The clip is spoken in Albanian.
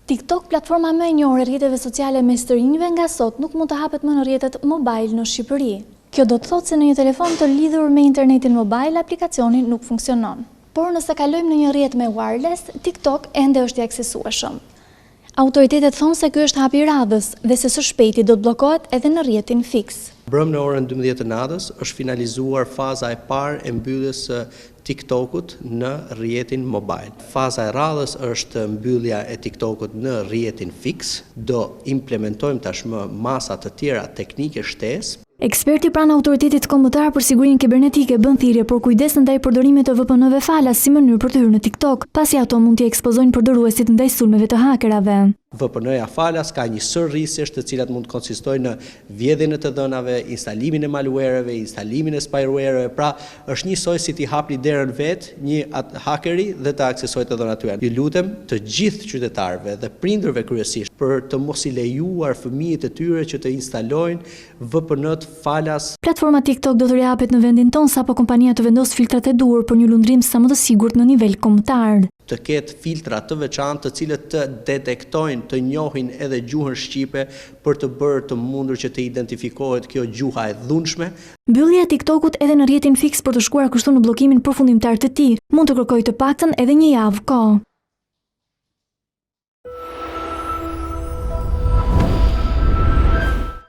TikTok, platforma më e njohur e rrjeteve sociale mes të rinjve, nga sot nuk mund të hapet më në rrjetet mobile në Shqipëri. Kjo do të thotë se në një telefon të lidhur me internetin mobile, aplikacioni nuk funksionon. Por nëse kalojmë në një rrjet me wireless, TikTok ende është i aksesueshëm. Autoritetet thonë se ky është hapi i radhës dhe se së shpejti do të bllokohet edhe në rrjetin fiks. Brëm në orën 12 të natës është finalizuar faza e parë e mbylljes së TikTokut në rrjetin mobile. Faza e radhës është mbyllja e TikTokut në rrjetin fiks. Do implementojmë tashmë masa të tjera teknike shtesë. Eksperti pranë Autoritetit Kombëtar për Sigurinë Kibernetike bën thirrje për kujdes ndaj përdorimit të VPN-ve falas si mënyrë për të hyrë në TikTok, pasi ato mund t'i ekspozojnë përdoruesit ndaj sulmeve të hakerave. VPN-ja falas ka një sër rrisjesh të cilat mund të konsistojnë në vjedhjen e të dhënave, instalimin e malwareve, instalimin e spywareve, pra është njësoj si t'i hapni derën vet një hakeri dhe të aksesojë të dhënat tuaja. Ju lutem të gjithë qytetarëve dhe prindërve kryesisht për të mos i lejuar fëmijët e tyre që të instalojnë VPN-t falas. Platforma TikTok do të rihapet në vendin tonë sapo kompania të vendos filtrat e duhur për një lundrim sa më të sigurt në nivel kombëtar. Të ketë filtra të veçantë të cilët të detektojnë, të njohin edhe gjuhën shqipe për të bërë të mundur që të identifikohet kjo gjuha e dhunshme. Mbyllja e TikTokut edhe në rrjetin fiks për të shkuar kështu në bllokimin përfundimtar të tij mund të kërkojë të paktën edhe një javë kohë.